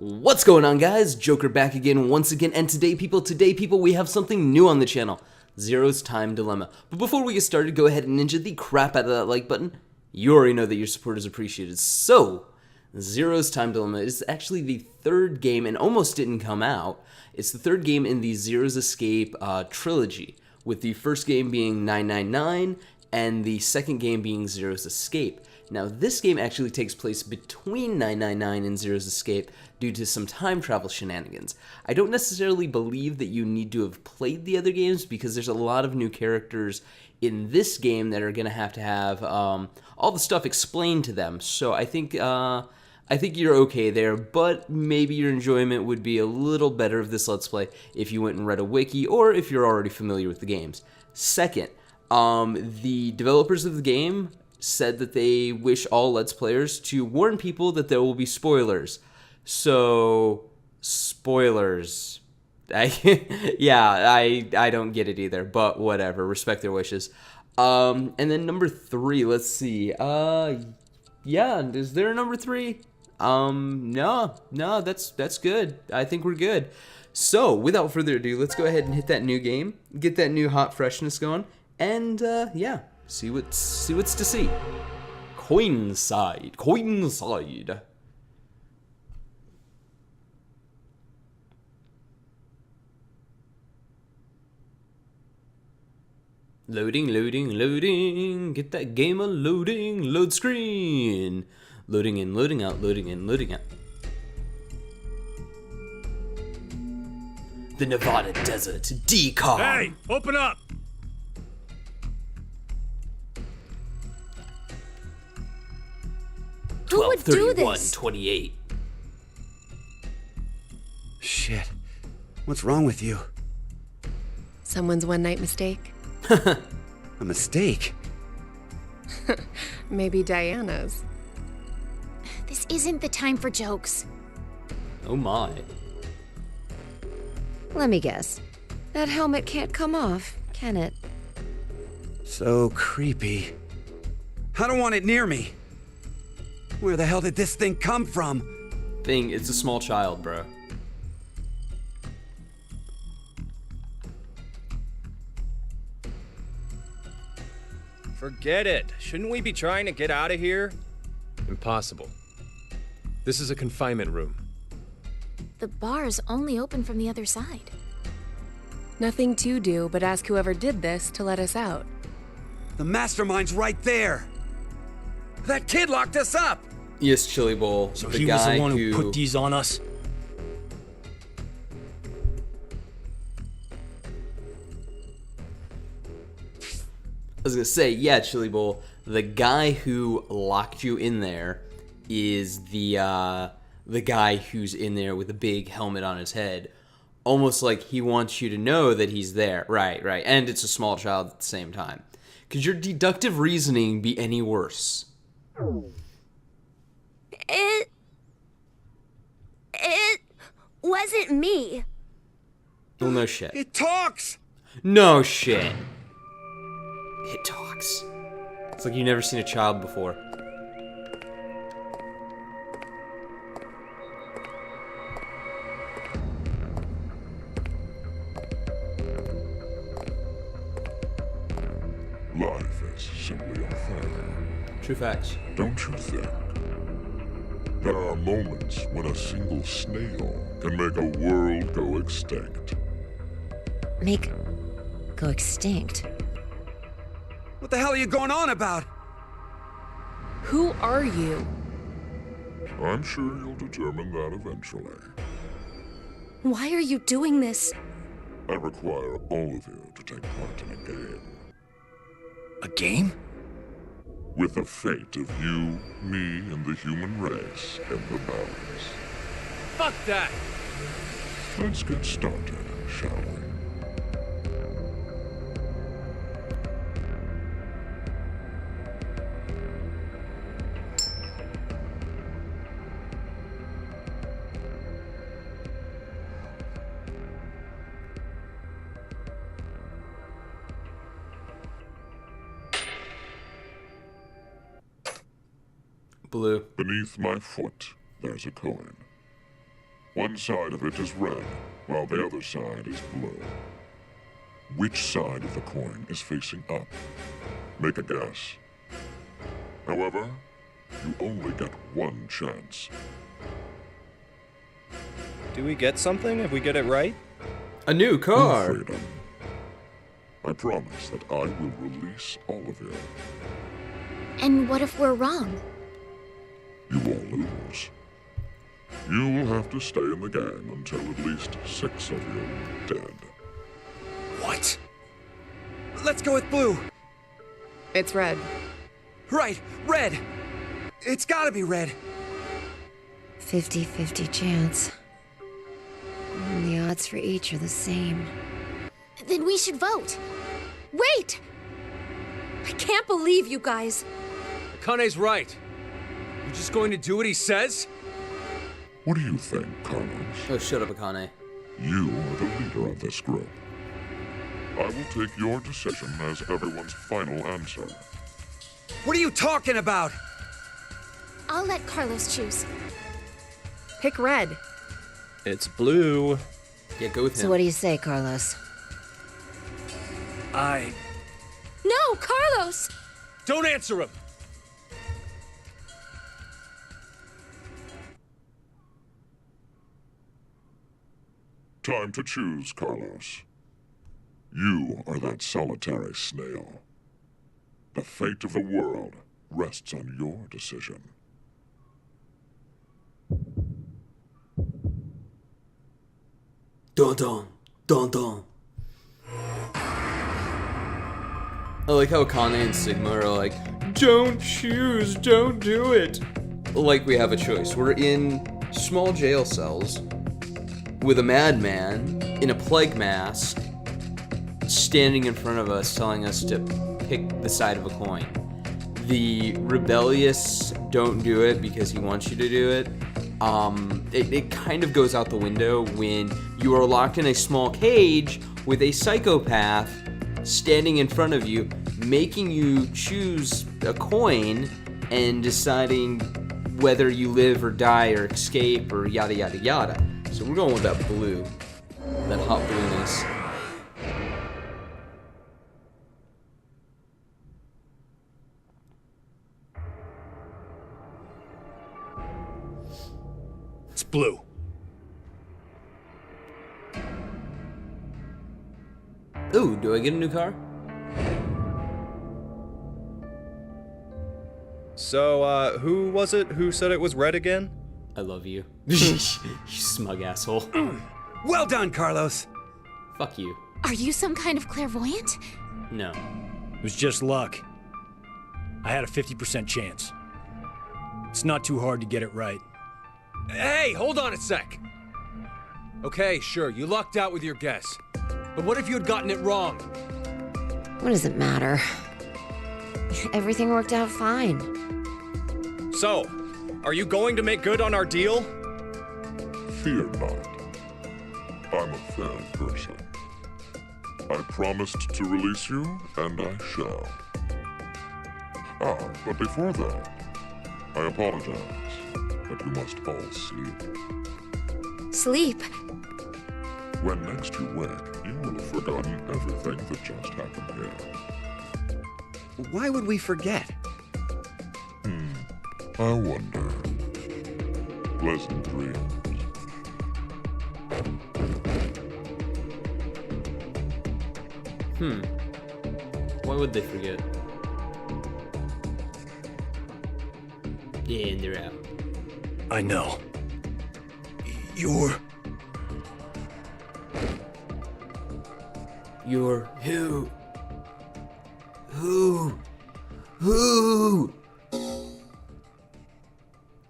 What's going on, guys? Joker back again once again, and today people, we have something new on the channel. Zero's Time Dilemma. But before we get started, go ahead and ninja the crap out of that like button. You already know that your support is appreciated. So, Zero's Time Dilemma is actually the third game, and almost didn't come out. It's the third game in the Zero's Escape trilogy, with the first game being 999, and the second game being Zero's Escape. Now, this game actually takes place between 999 and Zero's Escape due to some time travel shenanigans. I don't necessarily believe that you need to have played the other games because there's a lot of new characters in this game that are going to have all the stuff explained to them. So I think you're okay there, but maybe your enjoyment would be a little better of this Let's Play if you went and read a wiki or if you're already familiar with the games. Second, the developers of the game said that they wish all Let's Players to warn people that there will be spoilers. So, spoilers. I don't get it either, but whatever. Respect their wishes. And then number 3, let's see. Yeah, is there a number 3? No, that's good. I think we're good. So, without further ado, let's go ahead and hit that new game, get that new hot freshness going, and yeah. See what's to see. Coinside. Loading. Get that game a loading. Load screen. Loading in, loading out, loading in, loading out. The Nevada Desert Decom. Hey, open up! 12/31/28. Shit. What's wrong with you? Someone's one-night mistake? A mistake? Maybe Diana's. This isn't the time for jokes. Oh my. Let me guess. That helmet can't come off, can it? So creepy. I don't want it near me. Where the hell did this thing come from? It's a small child, bro. Forget it. Shouldn't we be trying to get out of here? Impossible. This is a confinement room. The bar is only open from the other side. Nothing to do but ask whoever did this to let us out. The mastermind's right there. That kid locked us up. Yes, Chili Bowl. So the he guy was the one who put these on us? I was gonna say, yeah, Chili Bowl. The guy who locked you in there is the guy who's in there with a big helmet on his head. Almost like he wants you to know that he's there. Right. And it's a small child at the same time. Could your deductive reasoning be any worse? It wasn't me. Well, no shit. It talks. No shit. It talks. It's like you've never seen a child before. Life is simply unfair. True facts. Don't you think? There are moments when a single snail can make a world go extinct. Go extinct? What the hell are you going on about? Who are you? I'm sure you'll determine that eventually. Why are you doing this? I require all of you to take part in a game. A game? With the fate of you, me, and the human race in the balance. Fuck that! Let's get started, shall we? Blue. Beneath my foot, there's a coin. One side of it is red, while the other side is blue. Which side of the coin is facing up? Make a guess. However, you only get one chance. Do we get something if we get it right? A new car. Freedom. I promise that I will release all of you. And what if we're wrong? You won't lose. You will have to stay in the gang until at least 6 of you are dead. What? Let's go with blue. It's red. Right, red. It's gotta be red. 50-50 chance. And the odds for each are the same. Then we should vote. Wait! I can't believe you guys. Akane's right. You just going to do what he says? What do you think, Carlos? Oh, shut up, Akane. You are the leader of this group. I will take your decision as everyone's final answer. What are you talking about? I'll let Carlos choose. Pick red. It's blue. Yeah, go with him. So what do you say, Carlos? No, Carlos! Don't answer him! Time to choose, Carlos. You are that solitary snail. The fate of the world rests on your decision. Dun dun, dun dun. I like how Akane and Sigma are like, don't choose, don't do it. Like we have a choice. We're in small jail cells with a madman in a plague mask standing in front of us telling us to pick the side of a coin. The rebellious don't do it because he wants you to do it. It kind of goes out the window when you are locked in a small cage with a psychopath standing in front of you, making you choose a coin and deciding whether you live or die or escape or yada yada yada. So we're going with that blue, that hot blueness. It's blue. Ooh, do I get a new car? So, who was it who said it was red again? I love you. You smug asshole. Well done, Carlos. Fuck you. Are you some kind of clairvoyant? No. It was just luck. I had a 50% chance. It's not too hard to get it right. Hey, hold on a sec! Okay, sure, you lucked out with your guess. But what if you had gotten it wrong? What does it matter? Everything worked out fine. So, are you going to make good on our deal? Fear not. I'm a fair person. I promised to release you, and I shall. But before that, I apologize, but you must all sleep. Sleep? When next you wake, you will have forgotten everything that just happened here. Why would we forget? I wonder. Pleasant dreams. Why would they forget? Yeah, and they're out. I know. You're Who? Who? Who?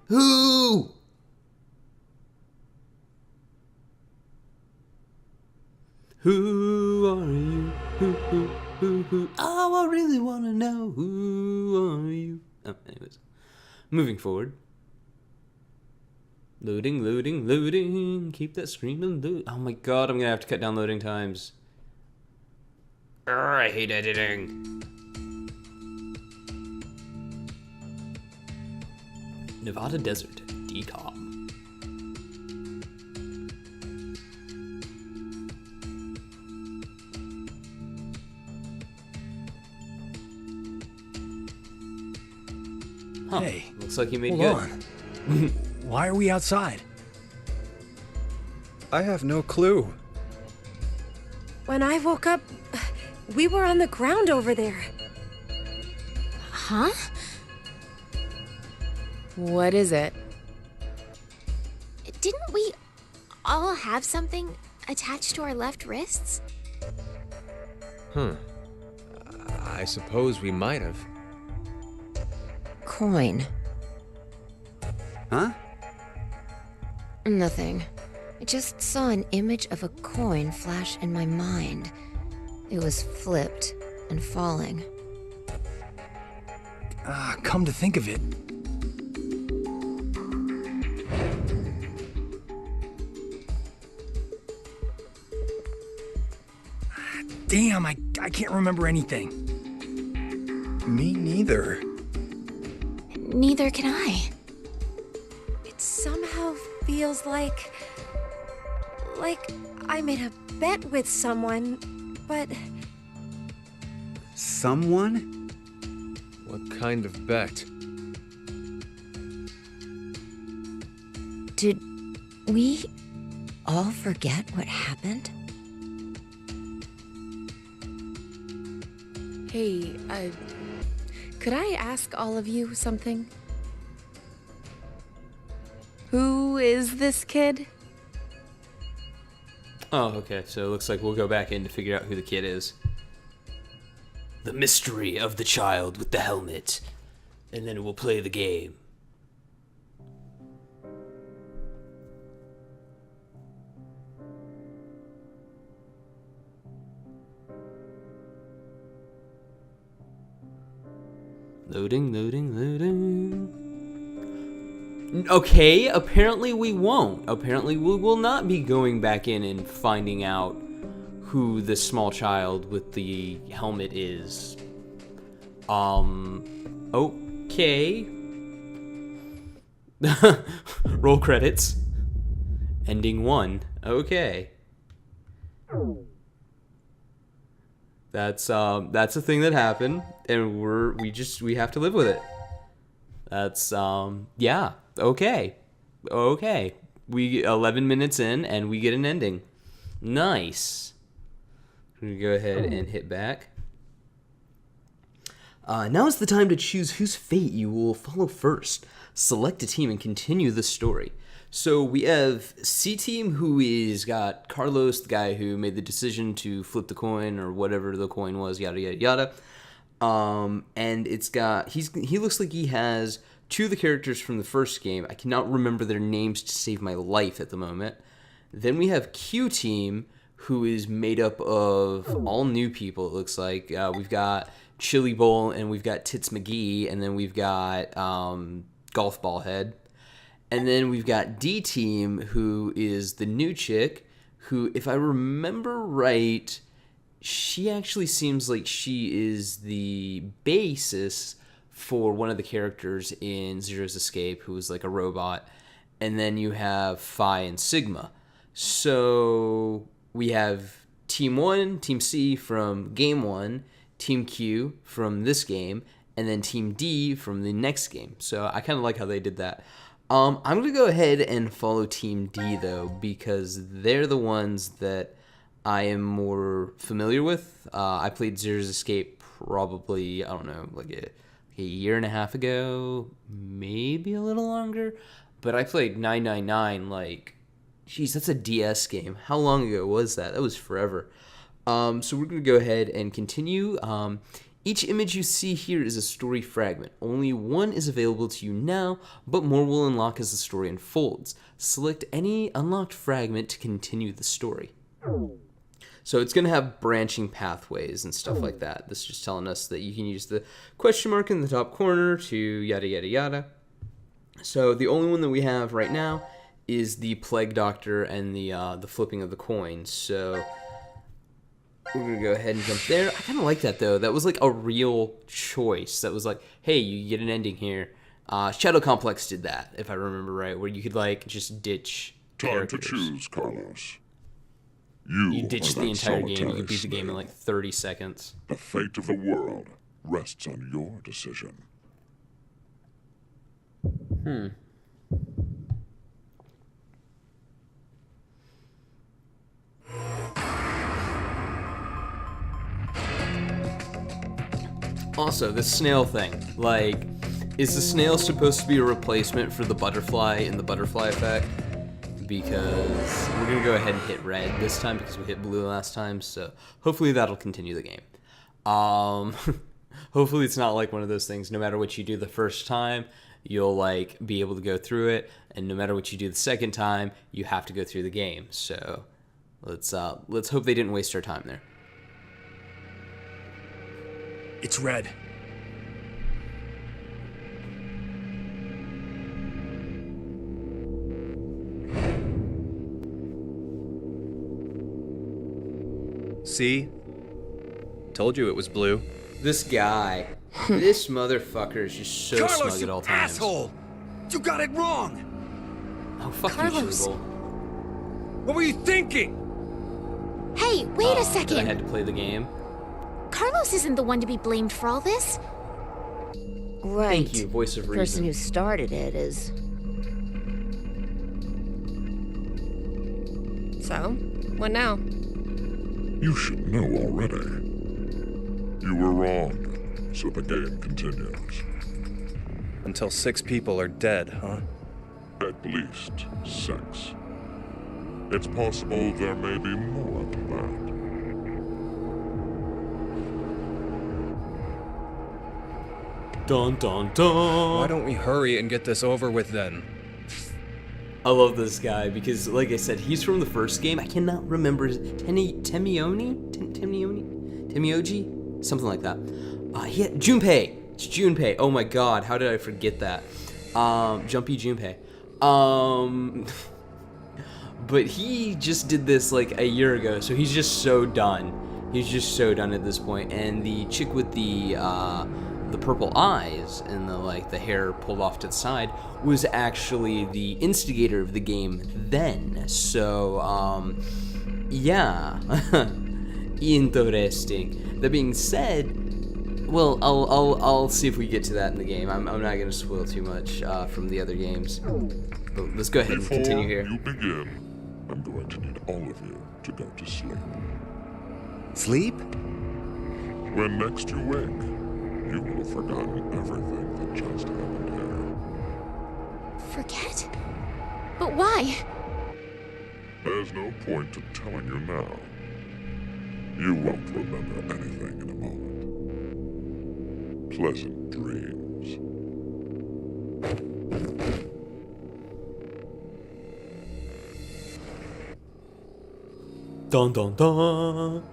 Who? Who are you? Who? Oh, I really want to know who are you? Oh, anyways. Moving forward. Loading, loading, loading. Keep that screen loading. Oh my god, I'm gonna have to cut down loading times. I hate editing. Nevada Desert, decom. Hey, Looks like you made hold good. on. Why are we outside? I have no clue. When I woke up, we were on the ground over there. Huh? What is it? Didn't we all have something attached to our left wrists? I suppose we might have. Coin. Huh? Nothing. I just saw an image of a coin flash in my mind. It was flipped and falling. Come to think of it. Damn, I can't remember anything. Me neither. Neither can I. It somehow feels like I made a bet with someone, but Someone? What kind of bet? Did we all forget what happened? Hey, could I ask all of you something? Who is this kid? Oh, okay. So it looks like we'll go back in to figure out who the kid is. The mystery of the child with the helmet. And then we'll play the game. Loading, loading, loading. Okay, apparently we won't. Apparently we will not be going back in and finding out who the small child with the helmet is. Okay. Roll credits. Ending 1. Okay. That's a thing that happened, and we have to live with it. That's yeah, okay. We 11 minutes in and we get an ending. Nice. We're gonna go ahead and hit back. Now is the time to choose whose fate you will follow first. Select a team and continue the story. So we have C Team, who is got Carlos, the guy who made the decision to flip the coin or whatever the coin was, yada yada yada. And it's got he looks like he has two of the characters from the first game. I cannot remember their names to save my life at the moment. Then we have Q Team, who is made up of all new people. It looks like we've got Chili Bowl and we've got Tits McGee, and then we've got Golf Ball Head. And then we've got D Team, who is the new chick, who, if I remember right, she actually seems like she is the basis for one of the characters in Zero's Escape, who was like a robot. And then you have Phi and Sigma. So we have Team 1, Team C from Game 1, Team Q from this game, and then Team D from the next game. So I kind of like how they did that. I'm going to go ahead and follow Team D, though, because they're the ones that I am more familiar with. I played Zero's Escape probably, I don't know, like a year and a half ago, maybe a little longer. But I played 999, like, geez, that's a DS game. How long ago was that? That was forever. So we're going to go ahead and continue. Each image you see here is a story fragment. Only one is available to you now, but more will unlock as the story unfolds. Select any unlocked fragment to continue the story. So it's going to have branching pathways and stuff like that. This is just telling us that you can use the question mark in the top corner to yada yada yada. So the only one that we have right now is the Plague Doctor and the flipping of the coin. So we're going to go ahead and jump there. I kind of like that, though. That was like a real choice. That was like, hey, you get an ending here. Shadow Complex did that, if I remember right, where you could like just ditch characters. Time to choose, Carlos. You ditch are the that entire game. You solitary can beat the game in snail. like 30 seconds. The fate of the world rests on your decision. Also, the snail thing. Like, is the snail supposed to be a replacement for the butterfly in the butterfly effect? Because we're gonna go ahead and hit red this time because we hit blue last time, so hopefully that'll continue the game. Hopefully it's not like one of those things, no matter what you do the first time, you'll like be able to go through it, and no matter what you do the second time, you have to go through the game. So let's hope they didn't waste our time there. It's red. See? Told you it was blue. This guy, this motherfucker is just so Carlos, smug you at all times. asshole! You got it wrong! Oh, fuck Carlos. you, Shrubble. What were you thinking? Hey, wait a That I second. had to play the game. Carlos isn't the one to be blamed for all this. Right. Thank you, voice of The person reason. who started it is. So, what now? You should know already. You were wrong, so the game continues. Until 6 people are dead, huh? At least 6. It's possible there may be more than that. Dun dun dun. Why don't we hurry and get this over with then? I love this guy because, like I said, he's from the first game. I cannot remember Temioji, something like that. Junpei. It's Junpei. Oh my God, how did I forget that? Jumpy Junpei. But he just did this like a year ago, so he's just so done. He's just so done at this point. And the chick with the purple eyes and the hair pulled off to the side was actually the instigator of the game then. So yeah. Interesting. That being said, well, I'll see if we get to that in the game. I'm not gonna spoil too much from the other games. But let's go ahead and continue here. Before you begin, I'm going to need all of you to go to sleep. Sleep? When next you wake, you will have forgotten everything that just happened here. Forget? But why? There's no point to telling you now. You won't remember anything in a moment. Pleasant dreams. Dun dun dun.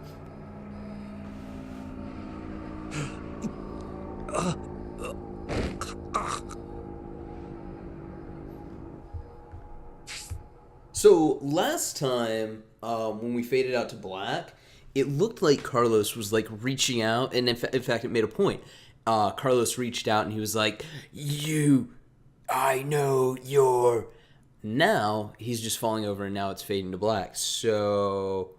So last time, when we faded out to black, it looked like Carlos was like reaching out, and in fact, it made a point. Carlos reached out and he was like, I know you're. Now he's just falling over, and now it's fading to black. So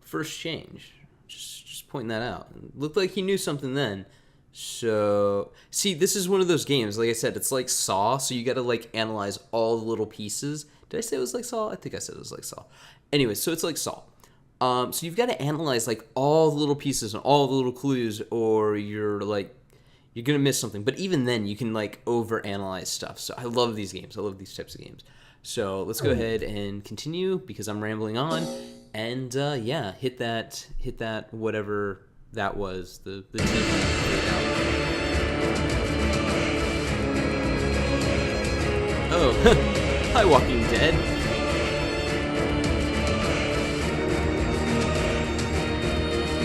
first change, just pointing that out. It looked like he knew something then. So see, this is one of those games. Like I said, it's like Saw, so you got to like analyze all the little pieces. Did I say it was like Saw? I think I said it was like Saw. Anyway, so it's like Saw. So you've got to analyze like all the little pieces and all the little clues, or you're gonna miss something. But even then, you can like overanalyze stuff. So I love these games. I love these types of games. So let's go ahead and continue because I'm rambling on. And yeah, hit that whatever that was, the TV. Oh, hi Walking Dead.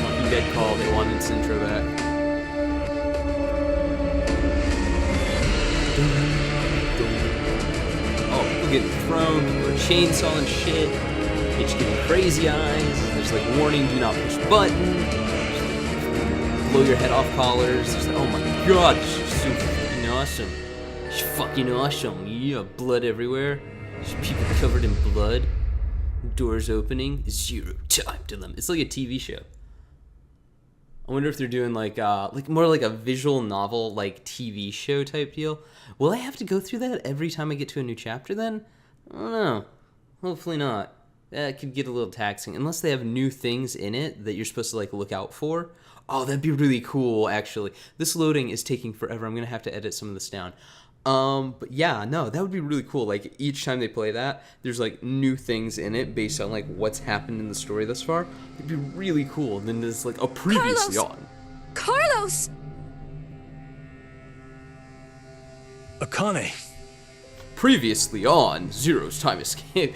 Walking Dead call, they wanted its intro back. Oh, people getting thrown, people are chainsawing shit, bitch getting crazy eyes, there's like warning, do not push button, blow your head off collars, there's like, oh my god, this is so fucking awesome. It's fucking awesome, yeah, blood everywhere, there's people covered in blood, doors opening, 0 time dilemma. It's like a TV show. I wonder if they're doing like more like a visual novel, like TV show type deal. Will I have to go through that every time I get to a new chapter then? I don't know. Hopefully not. That could get a little taxing. Unless they have new things in it that you're supposed to like look out for. Oh, that'd be really cool, actually. This loading is taking forever. I'm going to have to edit some of this down. But yeah, no, that would be really cool. Like, each time they play that, there's, like, new things in it based on, like, what's happened in the story thus far. It'd be really cool. And then there's, like, a previously on. Carlos! Akane. Previously on Zero's Time Escape.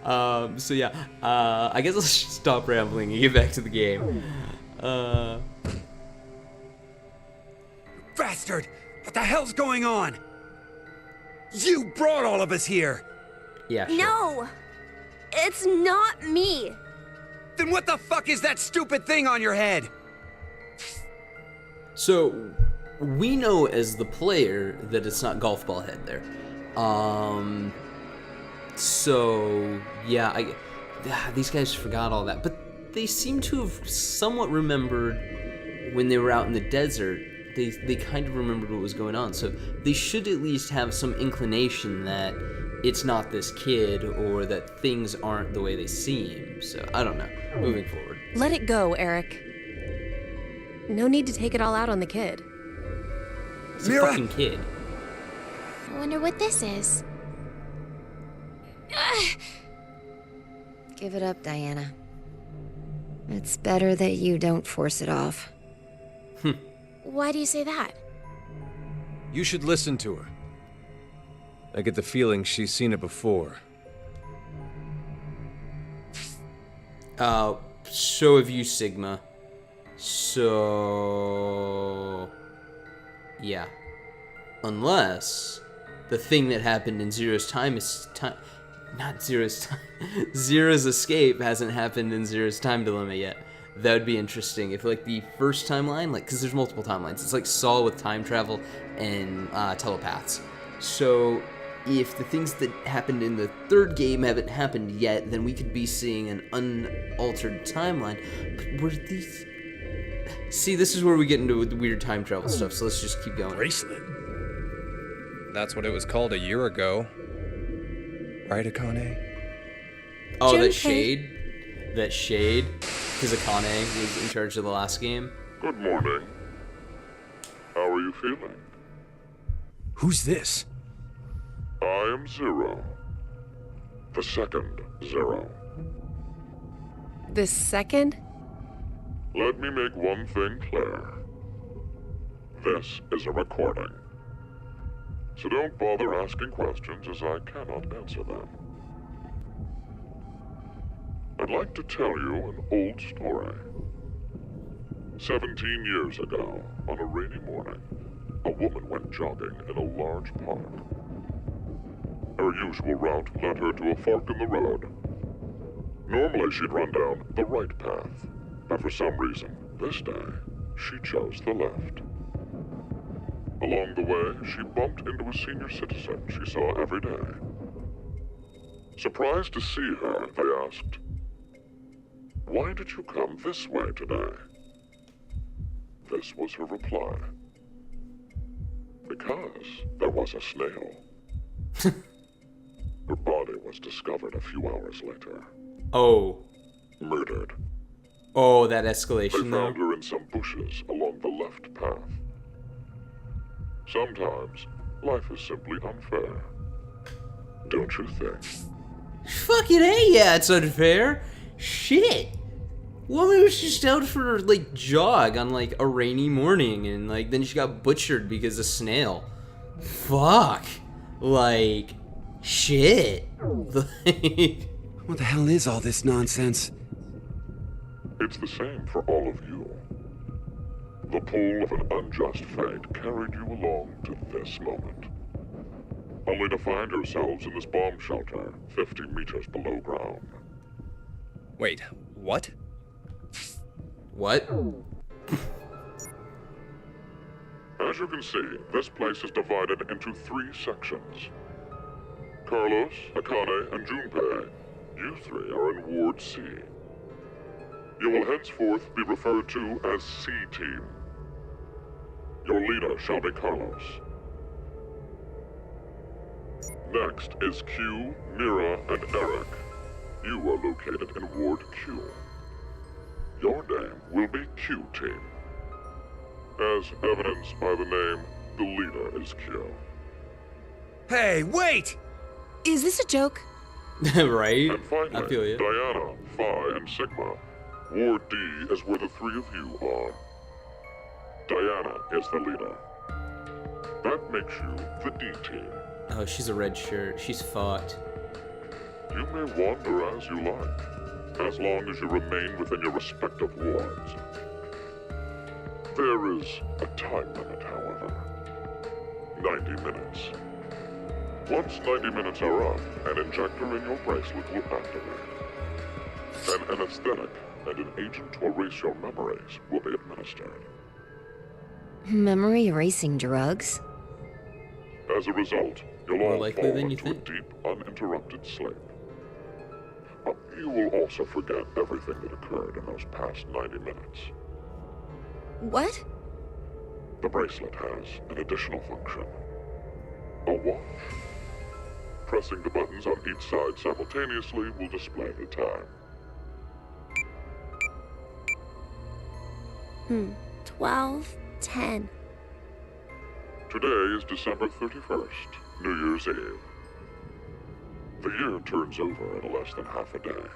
So yeah, I guess I'll stop rambling and get back to the game. Bastard! What the hell's going on? You brought all of us here! Yeah, sure. No! It's not me! Then what the fuck is that stupid thing on your head? So, we know as the player that it's not golf ball head there. So, yeah, these guys forgot all that. But they seem to have somewhat remembered when they were out in the desert. They kind of remembered what was going on. So they should at least have some inclination that it's not this kid or that things aren't the way they seem. So, I don't know. Moving forward. Let it go, Eric. No need to take it all out on the kid. It's Mira! a fucking kid. I wonder what this is. Give it up, Diana. It's better that you don't force it off. Why do you say that? You should listen to her. I get the feeling she's seen it before. So have you, Sigma. So... yeah. Unless the thing that happened in Zero's time is... not Zero's time. Zero's escape hasn't happened in Zero's time dilemma yet. That would be interesting if, like, the first timeline, like, because there's multiple timelines. It's like Saw with time travel and telepaths. So, if the things that happened in the third game haven't happened yet, then we could be seeing an unaltered timeline. But were these... See, this is where we get into the weird time travel stuff, so let's just keep going. Bracelet. That's what it was called a year ago. Right, Akane? Oh, that Junpei. shade? That shade? Because Akane was in charge of the last game? Good morning. How are you feeling? Who's this? I am Zero. The second Zero. The second? Let me make one thing clear. This is a recording. So don't bother asking questions as I cannot answer them. I'd like to tell you an old story. 17 years ago, on a rainy morning, a woman went jogging in a large park. Her usual route led her to a fork in the road. Normally she'd run down the right path, but for some reason, this day, she chose the left. Along the way, she bumped into a senior citizen she saw every day. Surprised to see her, they asked, "Why did you come this way today?" This was her reply. Because there was a snail. Her body was discovered a few hours later. Oh. Murdered. Oh, that They escalation found though. her in some bushes along the left path. Sometimes, life is simply unfair. Don't you think? Fucking hey, yeah, it's unfair. Shit. Woman was just out for, like, jog on, like, a rainy morning, and, like, then she got butchered because of snail. Fuck. Like, shit. Like... What the hell is all this nonsense? It's the same for all of you. The pull of an unjust fate carried you along to this moment. Only to find yourselves in this bomb shelter, 50 meters below ground. Wait, what? What? As you can see, this place is divided into 3 sections. Carlos, Akane, and Junpei, you 3 are in Ward C. You will henceforth be referred to as C-Team. Your leader shall be Carlos. Next is Q, Mira, and Eric. You are located in Ward Q. Your name will be Q-Team. As evidenced by the name, the leader is Q. Hey, wait! Is this a joke? Right? And finally, I feel you. Diana, Phi, and Sigma. Ward D is where the three of you are. Diana is the leader. That makes you the D-Team. Oh, she's a red shirt. She's fucked. You may wander as you like, as long as you remain within your respective wards. There is a time limit, however. 90 minutes. Once 90 minutes are up, an injector in your bracelet will activate. An anesthetic and an agent to erase your memories will be administered. Memory erasing drugs? As a result, you'll More all likely fall than you into a think. deep, uninterrupted sleep. But you will also forget everything that occurred in those past 90 minutes. What? The bracelet has an additional function. A watch. Pressing the buttons on each side simultaneously will display the time. 12:10. Today is December 31st, New Year's Eve. The year turns over in less than half a day.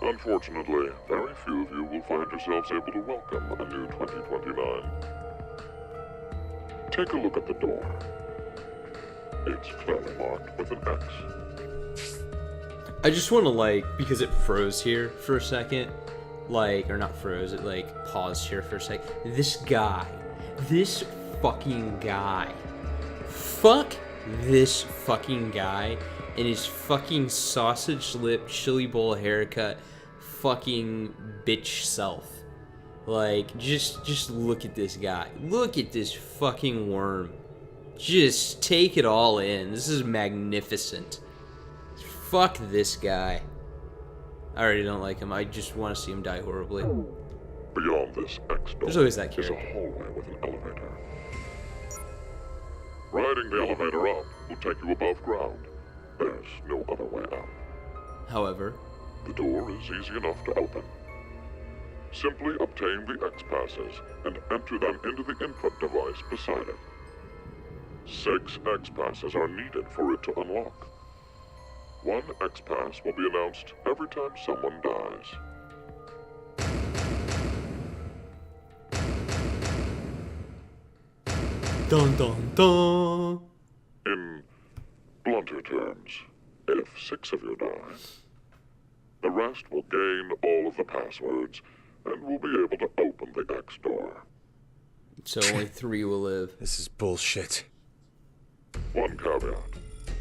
Unfortunately, very few of you will find yourselves able to welcome a new 2029. Take a look at the door. It's clearly marked with an X. I just want to, like, because it froze here for a second, like, or not froze, it, like, paused here for a sec. This fucking guy. Fuck this fucking guy and his fucking sausage lip, chili bowl haircut, fucking bitch self. Like, just look at this guy. Look at this fucking worm. Just take it all in. This is magnificent. Fuck this guy. I already don't like him. I just want to see him die horribly. Beyond this X door There's always that is a character. hallway with an elevator. Riding the elevator up will take you above ground. There's no other way out. However, The door is easy enough to open. Simply obtain the X passes and enter them into the input device beside it. 6 X passes are needed for it to unlock. 1 X pass will be announced every time someone dies. dun dun dun. In blunter terms, if 6 of you die, the rest will gain all of the passwords and will be able to open the X door. So only 3 will live. This is bullshit. One caveat.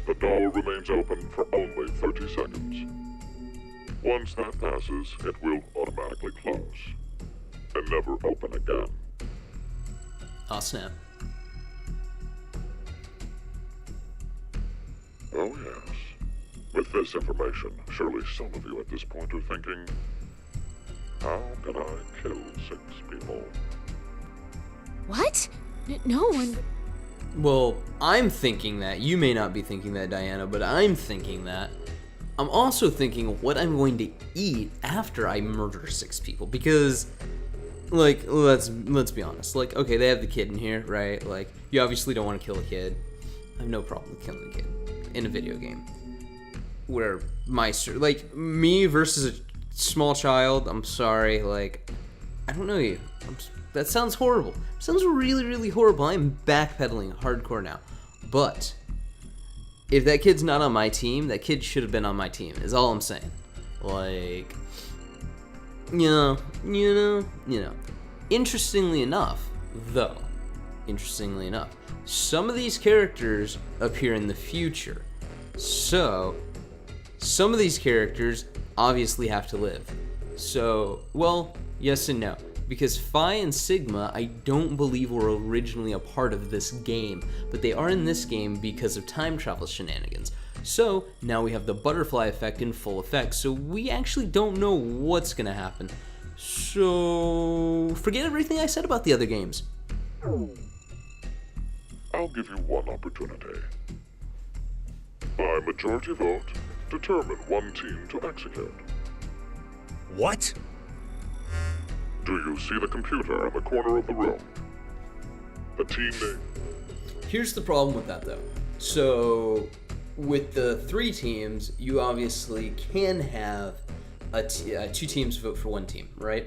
The door remains open for only 30 seconds. Once that passes, it will automatically close and never open again. Oh snap. Oh yes. With this information, surely some of you at this point are thinking, how can I kill 6 people? What? No one. Well, I'm thinking that. You may not be thinking that, Diana, but I'm thinking that. I'm also thinking what I'm going to eat after I murder 6 people, because, like, let's be honest. Like, okay, they have the kid in here, right? Like, you obviously don't want to kill a kid. I have no problem with killing a kid in a video game. Where like, me versus a small child, I'm sorry, like, I don't know you. That sounds horrible. Sounds really, really horrible. I'm backpedaling hardcore now. But if that kid's not on my team, that kid should have been on my team, is all I'm saying. Like, you know. Interestingly enough, some of these characters appear in the future. So, some of these characters obviously have to live. So, well, yes and no. Because Phi and Sigma, I don't believe were originally a part of this game, but they are in this game because of time travel shenanigans. So now we have the butterfly effect in full effect, so we actually don't know what's gonna happen. So forget everything I said about the other games. I'll give you one opportunity. By majority vote, determine one team to execute. What? Do you see the computer in the corner of the room? The team name. Here's the problem with that though. So with the 3 teams, you obviously can have 2 teams vote for 1 team, right?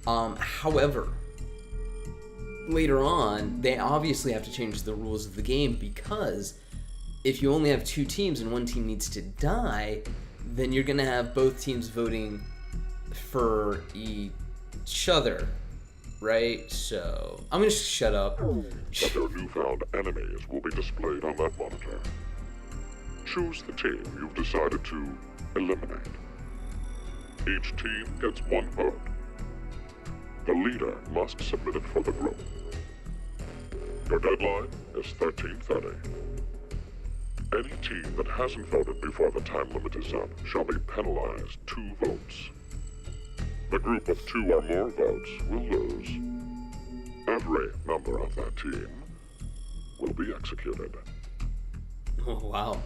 However, later on, they obviously have to change the rules of the game, because if you only have 2 teams and 1 team needs to die, then you're gonna have both teams voting for each other, right? So I'm gonna shut up. But their newfound enemies will be displayed on that monitor. Choose the team you've decided to eliminate. Each team gets 1 vote. The leader must submit it for the group. Your deadline is 13:30. Any team that hasn't voted before the time limit is up shall be penalized 2 votes. The group with 2 or more votes will lose. Every member of that team will be executed. Oh, wow.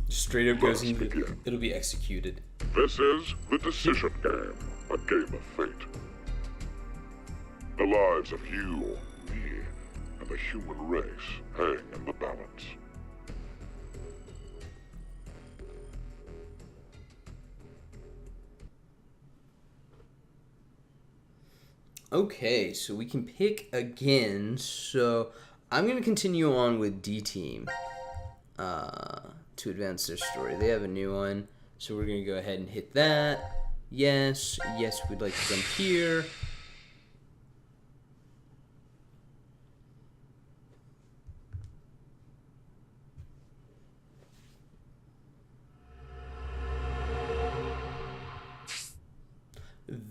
Straight up goes Let's into, begin. it'll be executed. This is the decision game, a game of fate. The lives of you, me, and the human race hang in the balance. Okay, so we can pick again. So I'm going to continue on with D Team to advance their story. They have a new one, so we're going to go ahead and hit that. Yes, yes, we'd like to jump here.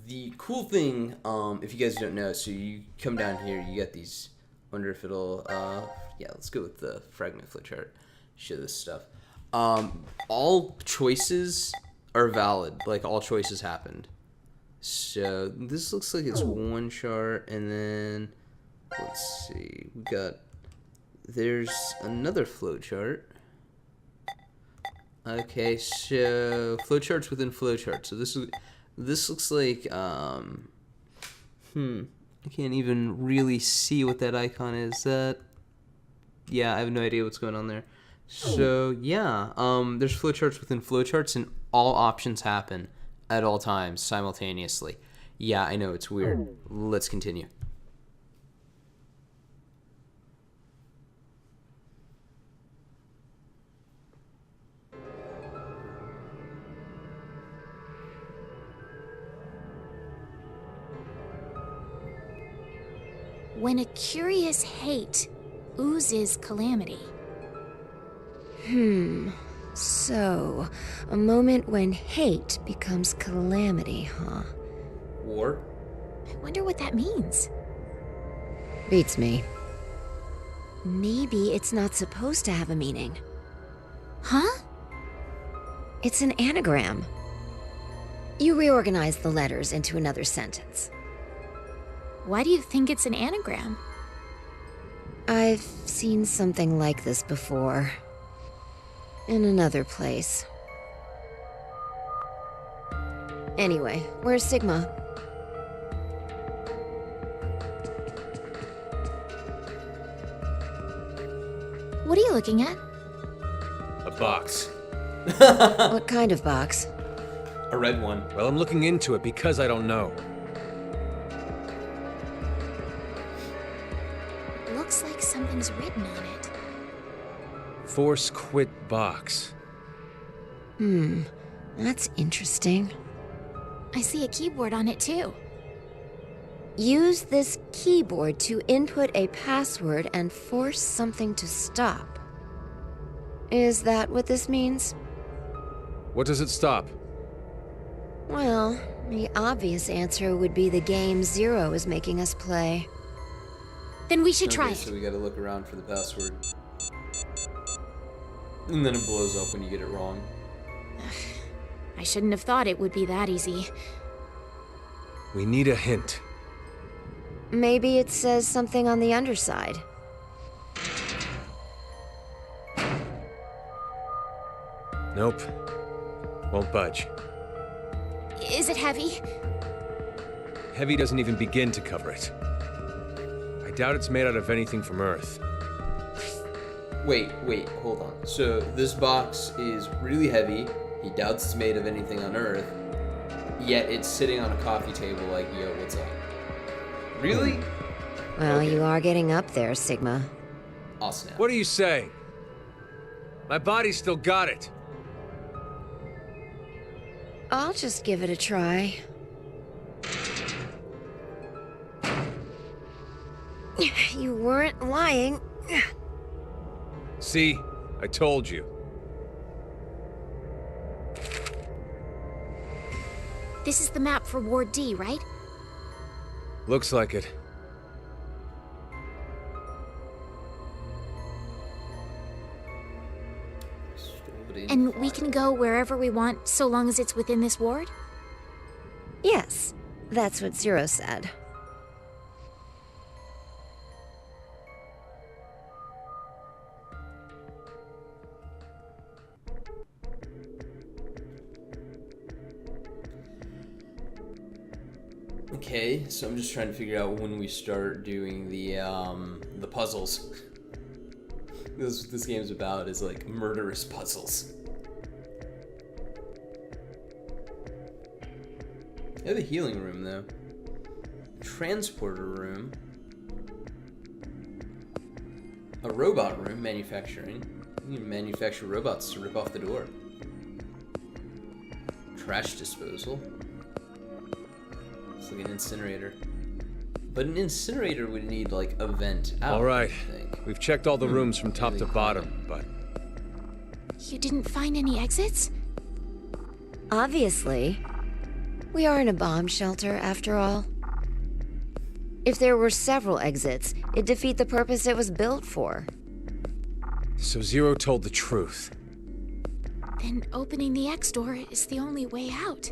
The cool thing, if you guys don't know, so you come down here, you get these, wonder if it'll, yeah, let's go with the fragment flowchart, show this stuff. All choices are valid, like all choices happened. So this looks like it's one chart, and then, let's see, we got, there's another flowchart. Okay, so flowcharts within flowcharts. So this looks like, I can't even really see what that icon is. Yeah, I have no idea what's going on there. So, yeah, there's flowcharts within flowcharts, and all options happen at all times simultaneously. Yeah, I know, it's weird. Let's continue. When a curious hate oozes calamity. So, a moment when hate becomes calamity, huh? War? I wonder what that means. Beats me. Maybe it's not supposed to have a meaning. Huh? It's an anagram. You reorganize the letters into another sentence. Why do you think it's an anagram? I've seen something like this before. In another place. Anyway, where's Sigma? What are you looking at? A box. What kind of box? A red one. Well, I'm looking into it because I don't know. Looks like something's written on it. Force quit box. That's interesting. I see a keyboard on it too. Use this keyboard to input a password and force something to stop. Is that what this means? What does it stop? Well, The obvious answer would be the game Zero is making us play. Then we should try Okay, it. so we gotta look around for the password. And then it blows up when you get it wrong. I shouldn't have thought it would be that easy. We need a hint. Maybe it says something on the underside. Nope. Won't budge. Is it heavy? Heavy doesn't even begin to cover it. I doubt it's made out of anything from Earth. Wait, hold on. So this box is really heavy. He doubts it's made of anything on Earth. Yet it's sitting on a coffee table like, yo, what's up? Really? Well, Okay. you are getting up there, Sigma. I'll snap. What are you saying? My body's still got it. I'll just give it a try. You weren't lying. See? I told you. This is the map for Ward D, right? Looks like it. And we can go wherever we want, so long as it's within this ward? Yes, that's what Zero said. Okay, so I'm just trying to figure out when we start doing the puzzles. This game's about is like murderous puzzles. I have a healing room though. Transporter room. A robot room, manufacturing. You can manufacture robots to rip off the door. Trash disposal. It's like an incinerator. But an incinerator would need like a vent out. All right. I think. We've checked all the rooms from top to Really bottom, but You didn't find any exits? Obviously. We are in a bomb shelter, after all. If there were several exits, it'd defeat the purpose it was built for. so Zero told the truth. Then opening the X door is the only way out.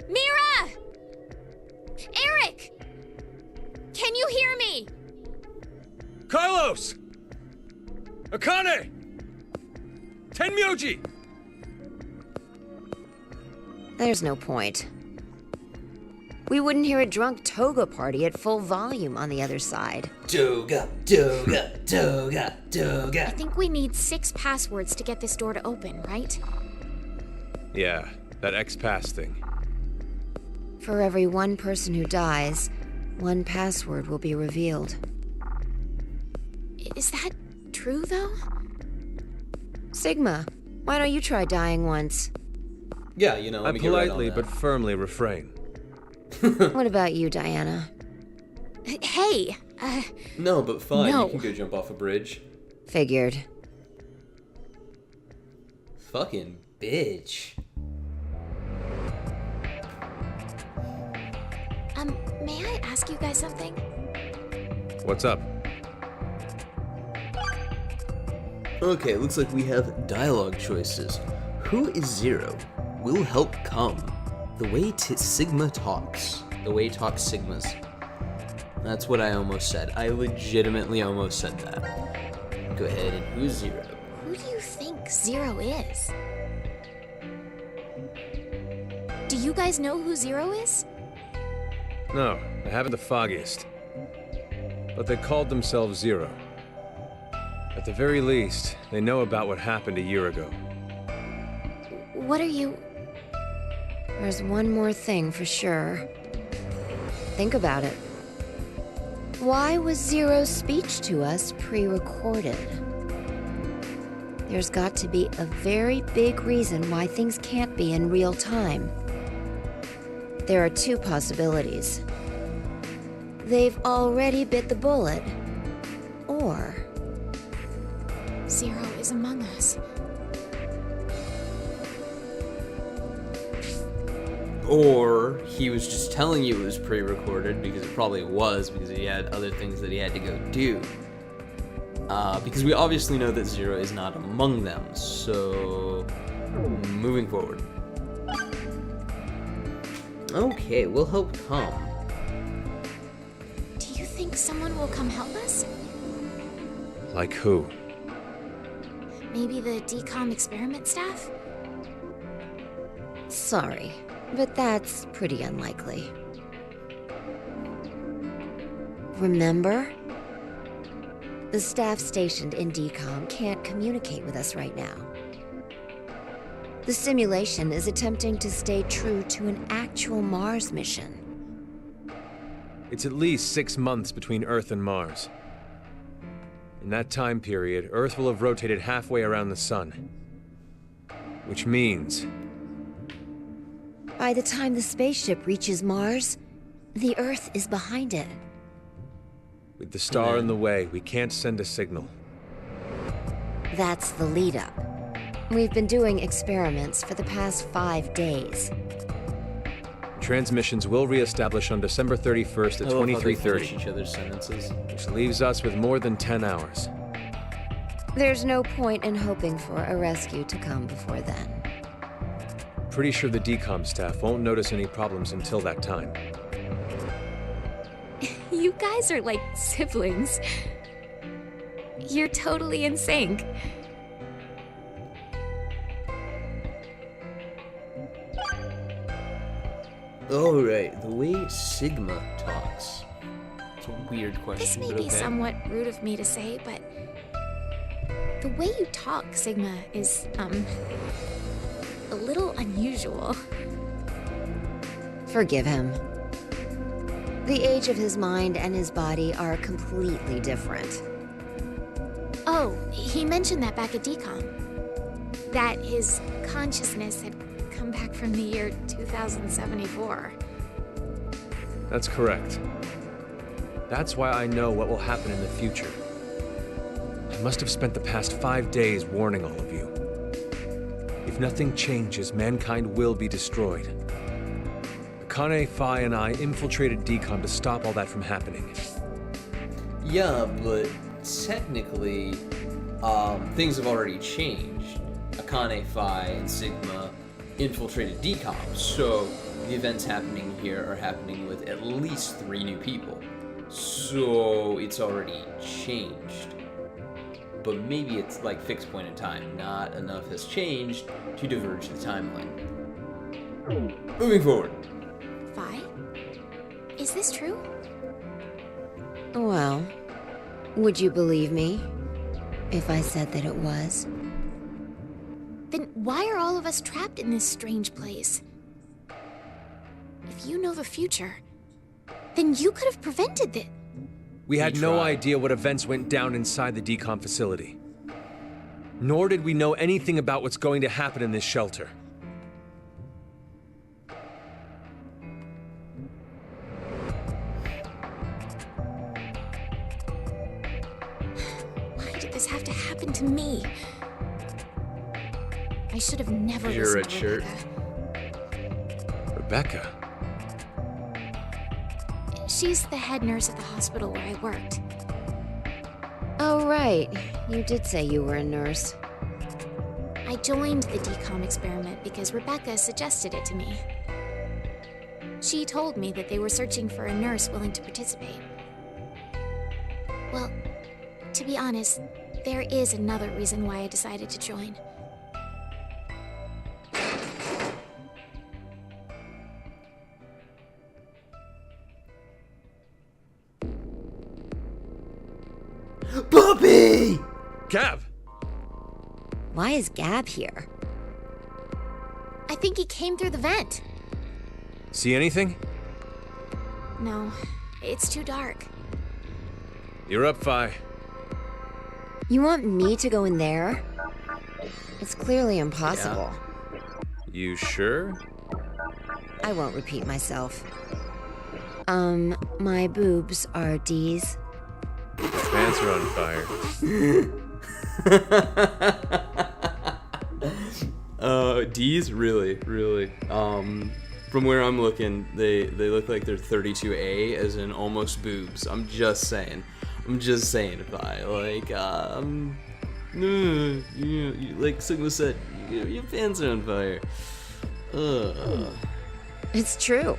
Mira! Eric! Can you hear me? Carlos! Akane! Tenmyoji! There's no point. We wouldn't hear a drunk toga party at full volume on the other side. Toga, toga, toga, I toga. think we need 6 passwords to get this door to open, right? Yeah, that X-Pass thing. For every one person who dies, one password will be revealed. Is that true, though? Sigma, why don't you try dying once? Yeah, you know, let I me get right on politely that. but firmly refrain. What about you, Diana? Hey, No, but fine. No. You can go jump off a bridge. Figured. Fucking bitch. may I ask you guys something? What's up? Okay, looks like we have dialogue choices. Who is Zero? Will help come. The way Sigma talks. The way talks Sigmas. That's what I almost said. I legitimately almost said that. Go ahead and who's Zero? Who do you think Zero is? Do you guys know who Zero is? No, I haven't the foggiest. But they called themselves Zero. At the very least, they know about what happened a year ago. What are you... There's one more thing for sure. Think about it. Why was Zero's speech to us pre-recorded? There's got to be a very big reason why things can't be in real time. There are two possibilities. they've already bit the bullet. Or Zero is among us. Or he was just telling you it was pre-recorded, because it probably was, because he had other things that he had to go do. Because we obviously know that Zero is not among them, so moving forward. Okay, we'll help come. Do you think someone will come help us? Like who? Maybe the decom experiment staff? sorry, but that's pretty unlikely. Remember? The staff stationed in DCOM can't communicate with us right now. The simulation is attempting to stay true to an actual Mars mission. It's at least 6 months between Earth and Mars. In that time period, Earth will have rotated halfway around the Sun. Which means... by the time the spaceship reaches Mars, the Earth is behind it. with the star in the way, we can't send a signal. That's the lead-up. We've been doing experiments for the past 5 days. Transmissions will re-establish on December 31st at 23:30. Each other's sentences. Which leaves us with more than 10 hours. There's no point in hoping for a rescue to come before then. Pretty sure the DCOM staff won't notice any problems until that time. You guys are like siblings. You're totally in sync. Oh, right. The way Sigma talks. It's a weird This question, may but be okay. somewhat rude of me to say, but the way you talk, Sigma, is, a little unusual. Forgive him. The age of his mind and his body are completely different. Oh, he mentioned that back at DCOM. That his consciousness had come back from the year 2074. That's correct. That's why I know what will happen in the future. I must have spent the past 5 days warning all of you. If nothing changes, mankind will be destroyed. Akane, Phi, and I infiltrated DCOM to stop all that from happening. Yeah, but technically, things have already changed. Akane, Phi, and Sigma infiltrated DCOM, so the events happening here are happening with at least 3 new people. So it's already changed. But maybe it's like fixed point in time. Not enough has changed to diverge the timeline. Moving forward. Phi? Is this true? Well, would you believe me if I said that it was? Then why are all of us trapped in this strange place? If you know the future, then you could have prevented it. We had no tried. idea what events went down inside the DCOM facility. Nor did we know anything about what's going to happen in this shelter. Why did this have to happen to me? I should have never Your listened red to shirt. Rebecca. She's the head nurse at the hospital where I worked. Oh, right. You did say you were a nurse. I joined the DCOM experiment because Rebecca suggested it to me. She told me that they were searching for a nurse willing to participate. Well, to be honest, there is another reason why I decided to join. Puppy! Gab! Why is Gab here? I think he came through the vent. See anything? No, it's too dark. You're up, Phi. You want me to go in there? It's clearly impossible. You sure? I won't repeat myself. My boobs are D's. Pants are on fire. D's really. From where I'm looking, they look like they're 32A, as in almost boobs. I'm just saying. If I like like Sigma said, your pants are on fire. It's true.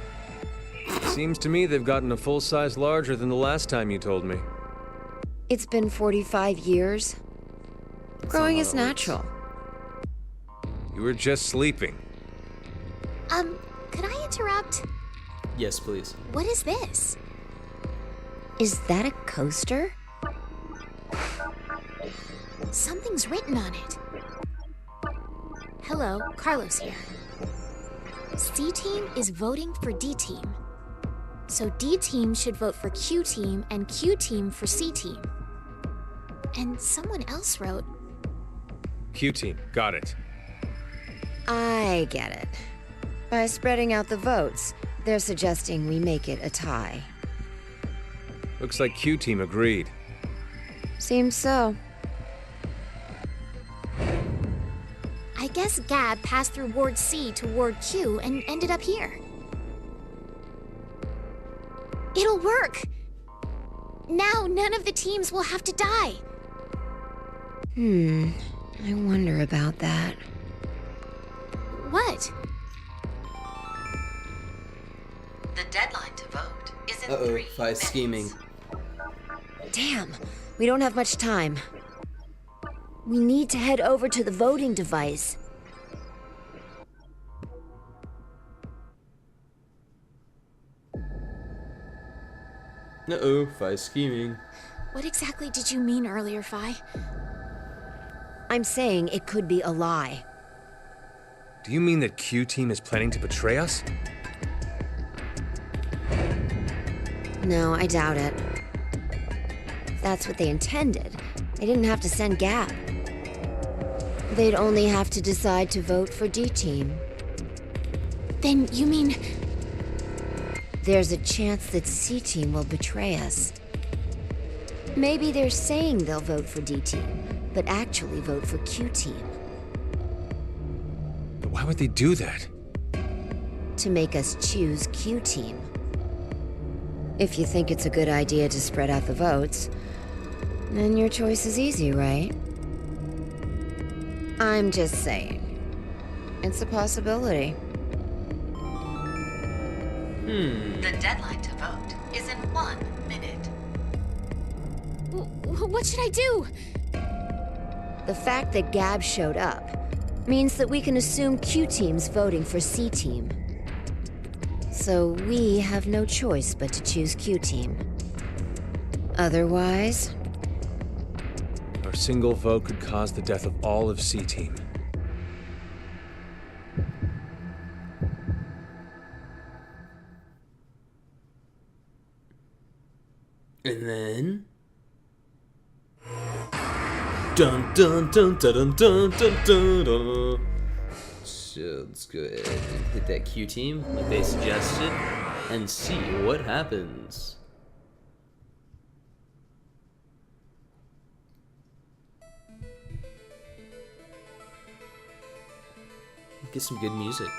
Seems to me they've gotten a full size larger than the last time you told me. It's been 45 years. Growing is natural. You were just sleeping. Could I interrupt? Yes, please. What is this? Is that a coaster? Something's written on it. Hello, Carlos here. C-Team is voting for D-Team. So D-Team should vote for Q-Team and Q-Team for C-Team. And someone else wrote... Q-Team, got it. I get it. By spreading out the votes, they're suggesting we make it a tie. Looks like Q-Team agreed. Seems so. I guess Gab passed through Ward C to Ward Q and ended up here. It'll work! Now none of the teams will have to die. I wonder about that. What? The deadline to vote is in 3 Uh-oh, Fi's scheming. Damn, we don't have much time. We need to head over to the voting device. Uh-oh, Fi's scheming. What exactly did you mean earlier, Fi? I'm saying it could be a lie. Do you mean that Q-Team is planning to betray us? No, I doubt it. If that's what they intended, they didn't have to send Gab. They'd only have to decide to vote for D-Team. Then you mean... There's a chance that C-Team will betray us. Maybe they're saying they'll vote for D-Team, but actually vote for Q-Team. But why would they do that? To make us choose Q-Team. If you think it's a good idea to spread out the votes, then your choice is easy, right? I'm just saying. It's a possibility. The deadline to vote is in 1 minute. What should I do? The fact that Gab showed up means that we can assume Q-Team's voting for C-Team. So we have no choice but to choose Q-Team. Otherwise... Our single vote could cause the death of all of C-Team. And then... Dun dun dun dun dun dun dun dun. So let's go ahead and hit that Q team like they suggested and see what happens. Get some good music.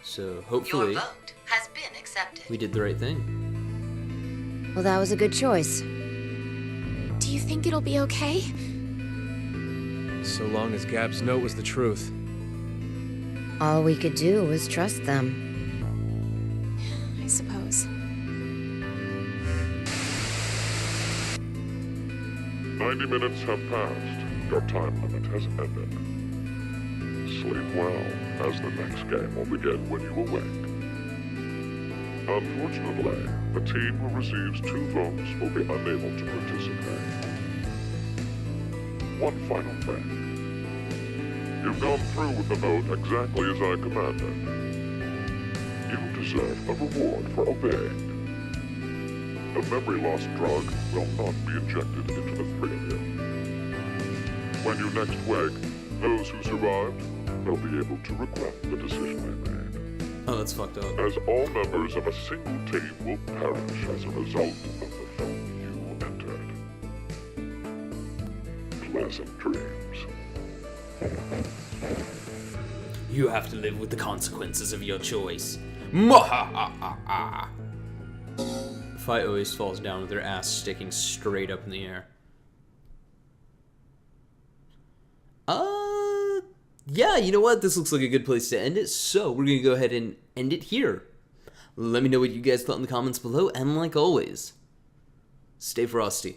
So hopefully Your vote has been accepted. we did the right thing. Well, that was a good choice. Do you think it'll be okay? So long as Gab's note was the truth. All we could do was trust them. I suppose. 90 minutes have passed. Your time limit has ended. Sleep well, as the next game will begin when you awake. Unfortunately, the team who receives 2 votes will be unable to participate. One final thing. You've gone through with the vote exactly as I commanded. You deserve a reward for obeying. The memory loss drug will not be injected into the 3 of you. When you next wake, those who survived will be able to regret the decision they made. Oh, that's fucked up. as all members of a single team will perish as a result of the fate you entered. Pleasant dreams. You have to live with the consequences of your choice. Mwahaha! Fight always falls down with their ass sticking straight up in the air. Yeah, you know what? This looks like a good place to end it, so we're gonna go ahead and end it here. Let me know what you guys thought in the comments below, and like always, stay frosty.